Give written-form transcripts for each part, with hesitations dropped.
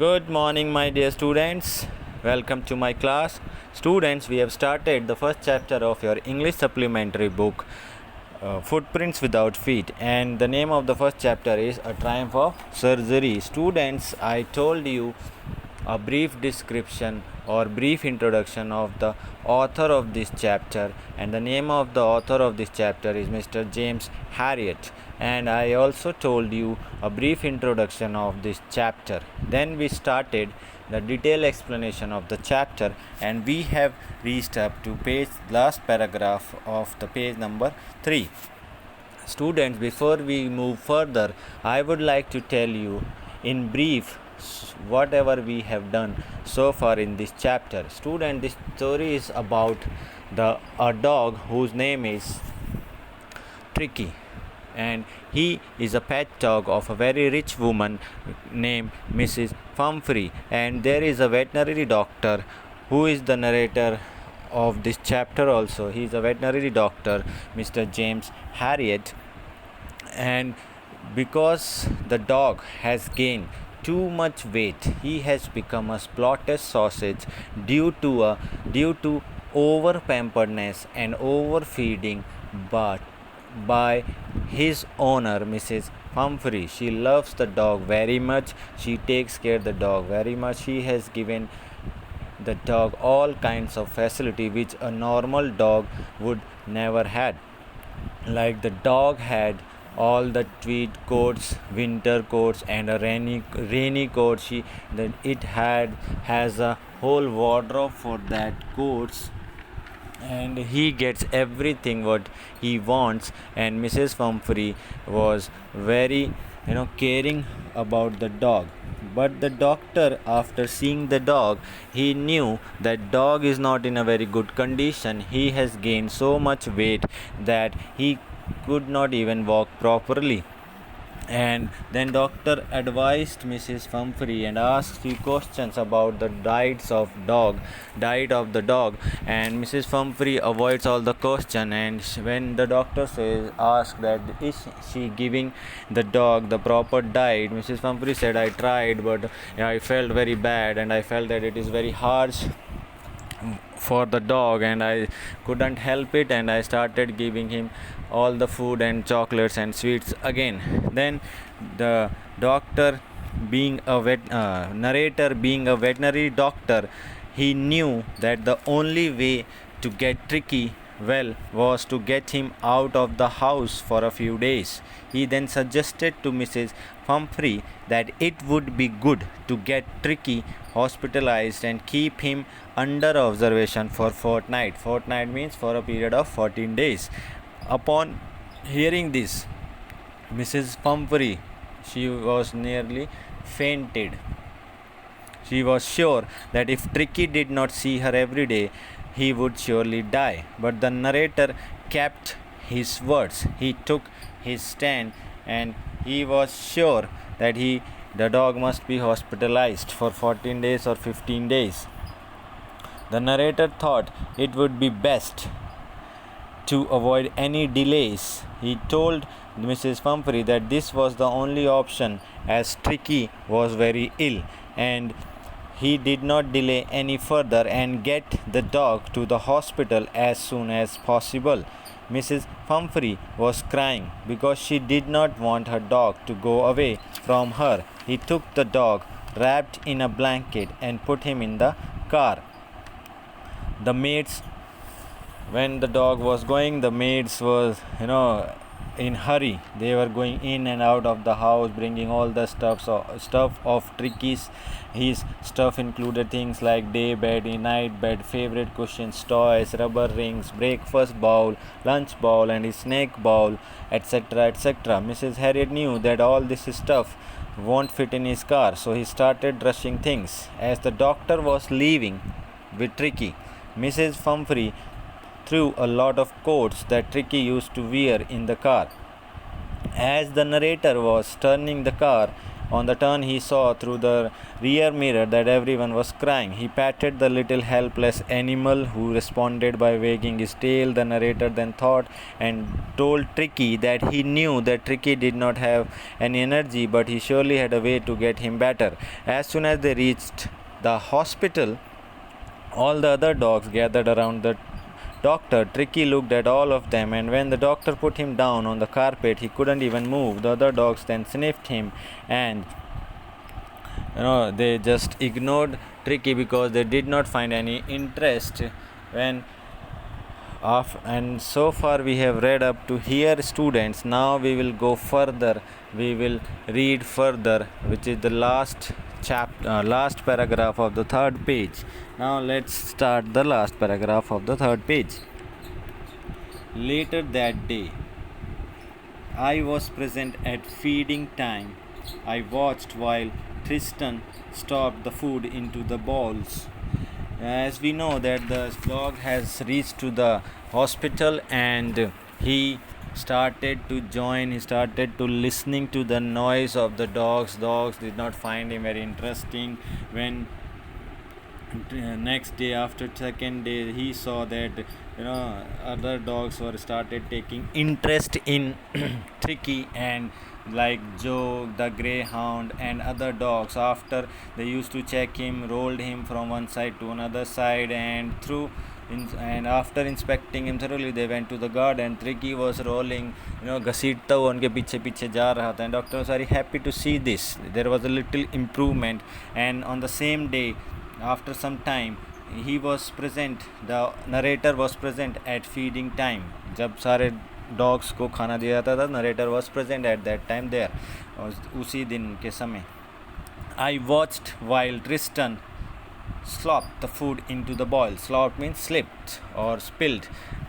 Good morning, my dear students. Welcome to my class. Students, we have started the first chapter of your English supplementary book, Footprints Without Feet, and the name of the first chapter is A Triumph of Surgery. Students, I told you a brief description or brief introduction of the author of this chapter, and the name of the author of this chapter is Mr. James Harriet. And I also told you a brief introduction of this chapter. Then we started the detailed explanation of the chapter, and we have reached up to last paragraph of the page number 3. Students, before we move further, I would like to tell you in brief whatever we have done so far in this chapter. Student, this story is about a dog whose name is Tricky, and he is a pet dog of a very rich woman named Mrs. Pumphrey, and there is a veterinary doctor who is the narrator of this chapter also. He is a veterinary doctor, Mr. James Harriet, and because the dog has gained too much weight, he has become a spotted sausage due to over pamperedness and overfeeding, but by his owner, Mrs. Pumphrey. She loves the dog very much. She takes care of the dog very much. She has given the dog all kinds of facility which a normal dog would never had. Like the dog had all the tweed coats, winter coats, and a rainy coat. It has a whole wardrobe for that coats, and he gets everything what he wants. And Mrs. Pumphrey was very caring about the dog. But the doctor, after seeing the dog, he knew that dog is not in a very good condition. He has gained so much weight that he could not even walk properly. And then doctor advised Mrs. Pumphrey and asked few questions about the diet of the dog, and Mrs. Pumphrey avoids all the question. And when the doctor asked that is she giving the dog the proper diet, Mrs. Pumphrey said, I tried, but I felt very bad, and I felt that it is very harsh for the dog, and I couldn't help it, and I started giving him all the food and chocolates and sweets again. Then the doctor, being a narrator being a veterinary doctor, he knew that the only way to get Tricky well was to get him out of the house for a few days. He then suggested to Mrs. Pumphrey that it would be good to get Tricky hospitalized and keep him under observation for fortnight. Fortnight means for a period of 14 days. Upon hearing this, Mrs. Pumphrey, she was nearly fainted. She was sure that if Tricky did not see her every day, he would surely die. But the narrator kept his words. He took his stand, and he was sure that the dog must be hospitalized for 14 days or 15 days. The narrator thought it would be best to avoid any delays. He told Mrs. Pumphrey that this was the only option, as Tricky was very ill, and he did not delay any further and get the dog to the hospital as soon as possible. Mrs. Pumphrey was crying because she did not want her dog to go away from her. He took the dog, wrapped in a blanket, and put him in the car. The maids, when the dog was going, the maids was in hurry. They were going in and out of the house, bringing all the stuff of Tricky's. His stuff included things like day bed, night bed, favorite cushions, toys, rubber rings, breakfast bowl, lunch bowl, and his snake bowl, etc., etc. Mrs. Harriet knew that all this stuff won't fit in his car, so he started rushing things. As the doctor was leaving with Tricky, Mrs. Pumphrey threw a lot of coats that Tricky used to wear in the car. As the narrator was turning the car, On the turn, he saw through the rear mirror that everyone was crying. He patted the little helpless animal, who responded by wagging his tail. The narrator then thought and told Tricky that he knew that Tricky did not have any energy, but he surely had a way to get him better. As soon as they reached the hospital, all the other dogs gathered around the doctor. Tricky looked at all of them, and when the doctor put him down on the carpet, he couldn't even move. The other dogs then sniffed him, and they just ignored Tricky because they did not find any interest when off. And so far we have read up to here, students. Now we will go further. We will read further, which is the last paragraph of the third page. Now let's start the last paragraph of the third page. Later that day, I was present at feeding time. I watched while Tristan stopped the food into the bowls. As we know that the dog has reached to the hospital, and he started to listening to the noise of the dogs. Dogs did not find him very interesting. When next day, after second day, he saw that other dogs were started taking interest in Tricky, and like Joe the greyhound and other dogs, after they used to check him, rolled him from one side to another side, and after inspecting him thoroughly, they went to the garden. Tricky was rolling, घसीटता हुआ उनके पीछे पीछे जा रहा था, and doctor was very happy to see this. There was a little improvement. And on the same day, after some time, he was present, the narrator was present at feeding time. जब सारे dogs को खाना दिया जाता था, narrator was present at that time there, उसी दिन के समय. I watched while Tristan slopped the food into the bowl. Slop means slipped और स्पिल्ड,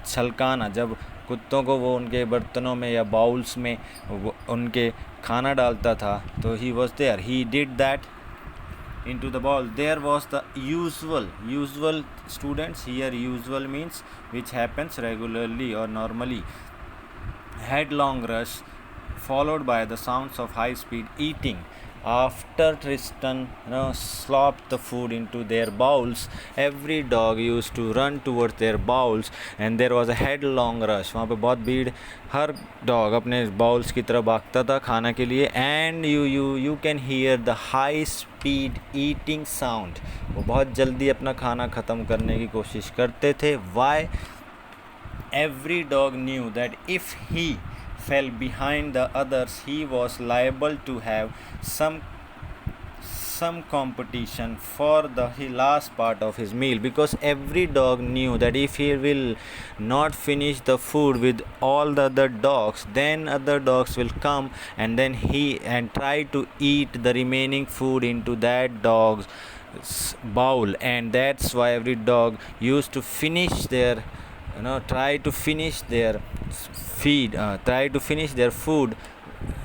छलकाना. जब कुत्तों को वो उनके बर्तनों में या बाउल्स में उनके खाना डालता था, तो he was there. He did that into the bowl. There was the usual students here. Usual means which happens regularly or normally. Headlong rush followed by the sounds of high speed eating. After Tristan slopped the food into their bowls, every dog used to run towards their bowls, and there was a headlong rush. वहाँ पे बहुत भीड़, हर dog अपने bowls की तरफ भागता था खाना के लिए. And you can hear the high speed eating sound. वो बहुत जल्दी अपना खाना ख़त्म करने की कोशिश करते थे. Why? Every dog knew that if he fell behind the others, he was liable to have some competition for the last part of his meal, because every dog knew that if he will not finish the food with all the other dogs, then other dogs will come and try to eat the remaining food into that dog's bowl. And that's why every dog used to finish their try to finish their food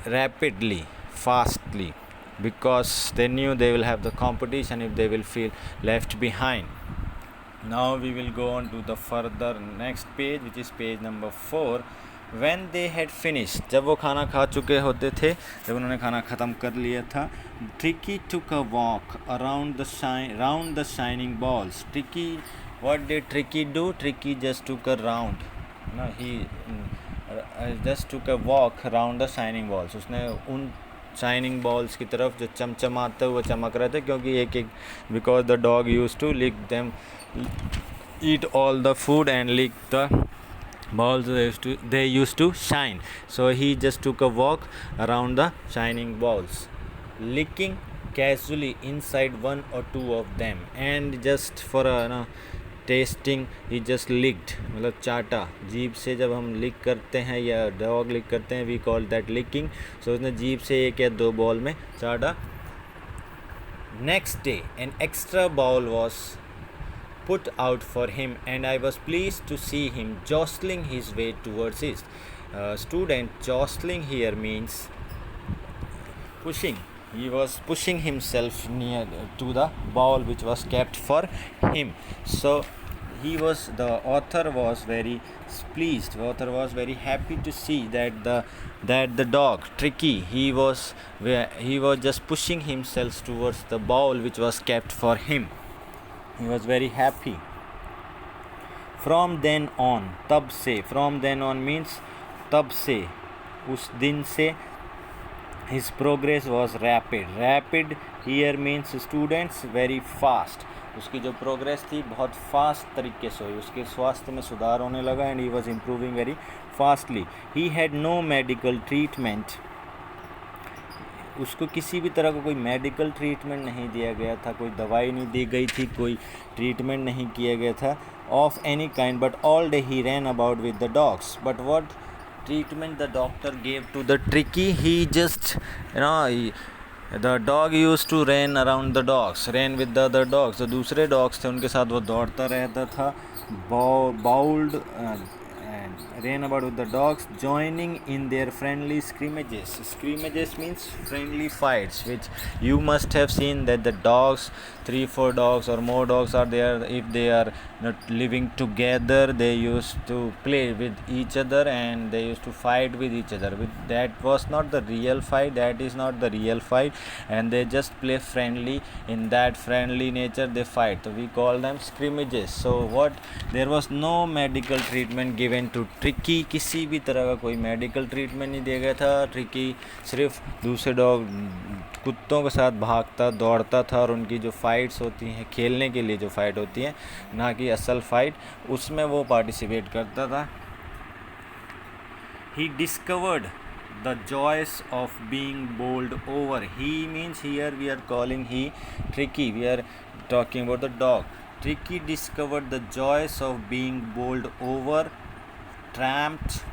rapidly, fastly, because they knew they will have the competition if they will feel left behind. Now we will go on to the further next page, which is page number 4. When they had finished, जब वो खाना खा चुके होते थे, जब उन्होंने खाना ख़त्म कर लिया था, Tricky took a walk around the shining balls. What did Tricky do? Tricky just took a round. He just took a walk around the shining balls. उसने उन shining balls की तरफ जो चमचमाते हुए चमक रहे थे, क्योंकि because the dog used to lick them, eat all the food and lick the balls they used to shine. So he just took a walk around the shining balls, licking casually inside one or two of them, and just for a testing he just licked, मतलब चाटा. जीभ से जब हम लिक करते हैं या dog lick करते हैं, we call that licking. So उसने जीभ से एक या दो बॉल में चाटा. Next day an extra bowl was put out for him, and I was pleased to see him jostling his way towards his. Student, jostling here means pushing. He was pushing himself near to the bowl which was kept for him. So the author was very pleased. The author was very happy to see that the dog Tricky, he was just pushing himself towards the bowl which was kept for him. He was very happy. From then on, तब से, from then on means तब से, उस दिन से, his progress was rapid here means students very fast. उसकी जो progress थी बहुत फास्ट तरीके से हुई, उसके स्वास्थ्य में सुधार होने लगा and he was improving very fastly. He had no medical treatment. उसको किसी भी तरह का कोई मेडिकल ट्रीटमेंट नहीं दिया गया था, कोई दवाई नहीं दी गई थी, कोई ट्रीटमेंट नहीं किया गया था of any kind, but all day he ran about with the dogs. But what treatment the doctor gave to the Tricky? He just, the dog used to ran around the dogs, ran with the other dogs. जो दूसरे dogs थे उनके साथ वो दौड़ता रहता था, bowled and ran about with the dogs, joining in their friendly scrimmages. Scrimmages means friendly fights, which you must have seen that the dogs, 3-4 dogs or more dogs are there. If they are not living together, they used to play with each other and they used to fight with each other. That was not the real fight, that is not the real fight, and they just play friendly. In that friendly nature they fight, so we call them scrimmages. So what, there was no medical treatment given to Tricky. किसी भी तरह का कोई medical treatment नहीं दिया गया था. Tricky सिर्फ दूसरे डॉग कुत्तों के साथ भागता दौड़ता था और उनकी जो फाइट्स होती हैं, खेलने के लिए जो फाइट होती हैं, ना कि असल फाइट, उसमें वो पार्टिसिपेट करता था. He discovered the joys of being bowled over. He means here we are calling he Tricky. We are talking about the dog. Tricky discovered the joys of being bowled over, tramped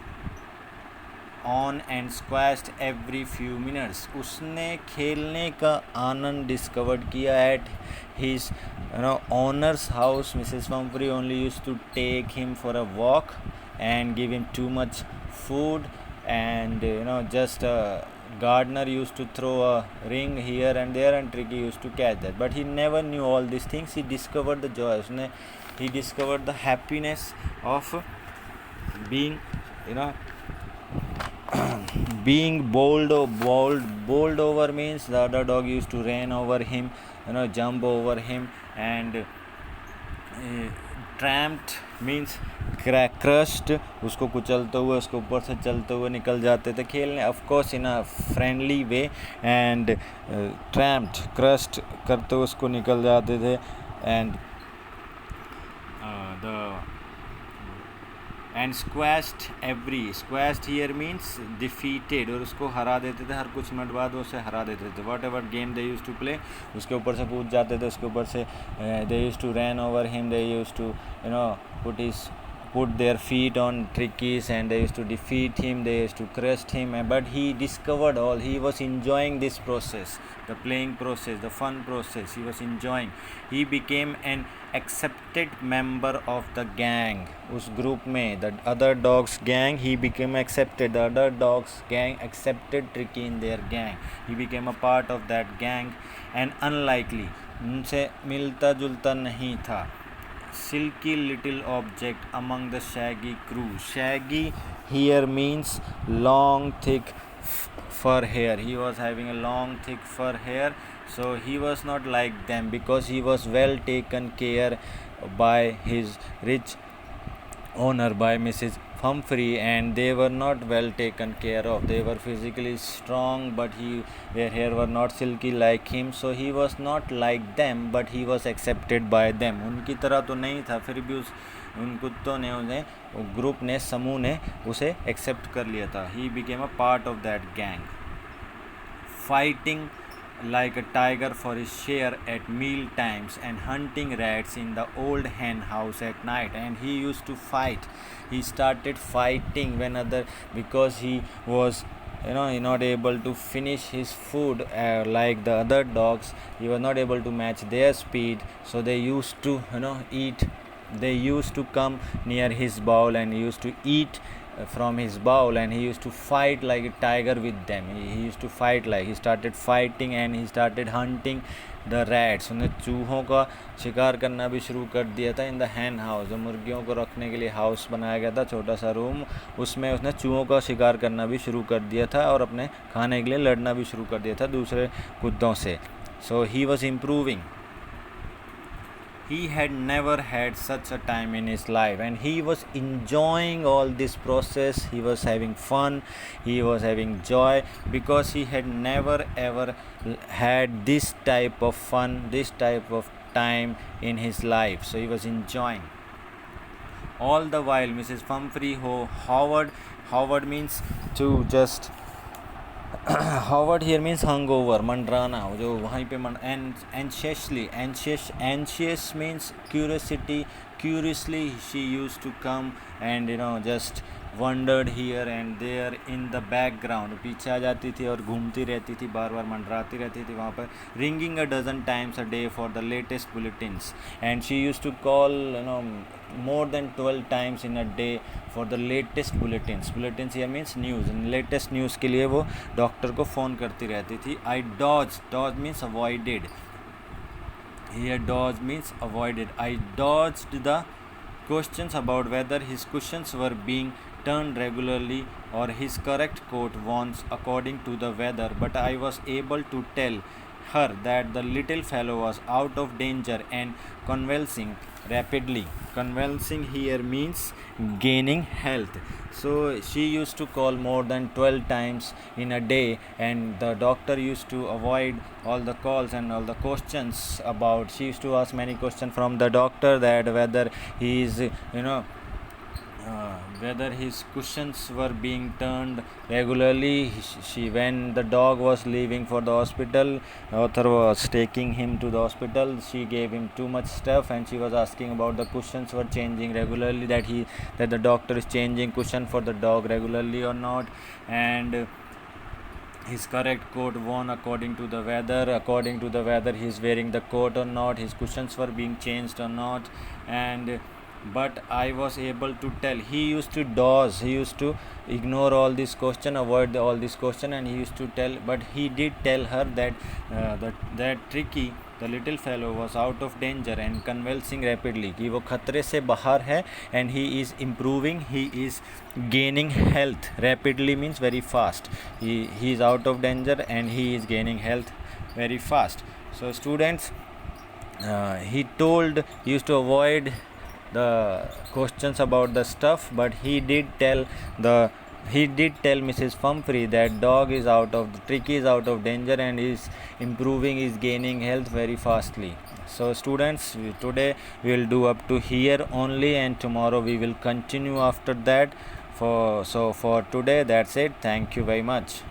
on and squashed every few minutes. उसने खेलने का आनंद discover किया at his owner's house. Mrs. Pumphrey only used to take him for a walk and give him too much food, and just a gardener used to throw a ring here and there and Tricky used to catch that. But he never knew all these things. He discovered the joy. He discovered the happiness of being being bowled over means the other dog used to run over him, jump over him, and tramped means crushed. उसको कुचलते हुए, उसके ऊपर से चलते हुए निकल जाते थे खेलने, of course in a friendly way, and tramped, crushed करते हुए उसको निकल जाते थे, and squashed here means defeated, और उसको हरा देते थे. हर कुछ मिनट बाद वो उसे हरा देते थे. Whatever game they used to play, उसके ऊपर से कूद जाते थे, उसके ऊपर से they used to run over him, they used to put their feet on Tricky's and they used to defeat him, they used to crush him. But he discovered all, he was enjoying this process, the playing process, the fun process, he was enjoying. He became an accepted member of the gang. उस group में, the other dogs gang, he became accepted. The other dogs gang accepted Tricky in their gang. He became a part of that gang. And unlikely, उनसे मिलता जुलता नहीं था, silky little object among the shaggy crew. Shaggy here means long thick fur hair. He was having a long thick fur hair, so he was not like them because he was well taken care by his rich owner, by Mrs. Humphrey, and they were not well taken care of. They were physically strong, but their hair were not silky like him, so he was not like them, but he was accepted by them. उनकी तरह तो नहीं था, फिर भी उन कुत्तों ने उन्हें, ग्रुप ने, समूह ने उसे एक्सेप्ट कर लिया था. He became a part of that gang. Fighting like a tiger for his share at meal times and hunting rats in the old hen house at night. And he used to fight. He started fighting because he was not able to finish his food like the other dogs. He was not able to match their speed, so they used to eat. They used to come near his bowl and used to eat from his bowl, and he used to fight like a tiger with them. He used to fight, like he started fighting and he started hunting the rats. उन्हें चूहों का शिकार करना भी शुरू कर दिया था इन द hen house, जो मुर्गियों को रखने के लिए हाउस बनाया गया था, छोटा सा रूम, उसमें उसने चूहों का शिकार करना भी शुरू कर दिया था और अपने खाने के लिए लड़ना भी शुरू कर दिया था दूसरे कुत्तों से. So he was improving. He had never had such a time in his life, and he was enjoying all this process. He was having fun, he was having joy, because he had never ever had this type of fun, this type of time in his life. So he was enjoying. All the while Mrs. Pumphrey Howard means to just Howard here means hungover, mandrana, जो वहीं पे anxious means curiosity. Curiously she used to come and just wandered here and there in the background. पीछे आ जाती थी और घूमती रहती थी, बार बार मंडराती रहती थी वहाँ पर. Ringing a dozen times a day for the latest bulletins, and she used to call more than 12 times in a day for the latest bulletins. Bulletins here means news. Latest news के लिए वो doctor को phone करती रहती थी. I dodged means avoided. Here dodge means avoided. I dodged the questions about whether his cushions were being turned regularly or his correct coat worn according to the weather, but I was able to tell her that the little fellow was out of danger and convalescing rapidly. Convalescing here means gaining health. So she used to call more than 12 times in a day, and the doctor used to avoid all the calls and all the questions about. She used to ask many questions from the doctor that whether he is whether his cushions were being turned regularly. When the dog was leaving for the hospital, author was taking him to the hospital, she gave him too much stuff, and she was asking about the cushions were changing regularly, that the doctor is changing cushion for the dog regularly or not, and his correct coat worn according to the weather he is wearing the coat or not, his cushions were being changed or not. And but I was able to tell. He used to dodge, he used to ignore all this question, avoid all this question, and he used to tell, but he did tell her that that Tricky, the little fellow, was out of danger and convulsing rapidly, कि वो खतरे से बाहर है, and he is improving, he is gaining health. Rapidly means very fast. He is out of danger and he is gaining health very fast. So students, he used to avoid the questions about the stuff, but he did tell Mrs. Pumphrey that Tricky is out of danger and is improving, is gaining health very fastly. So students, today we will do up to here only, and tomorrow we will continue after that. For today, that's it. Thank you very much.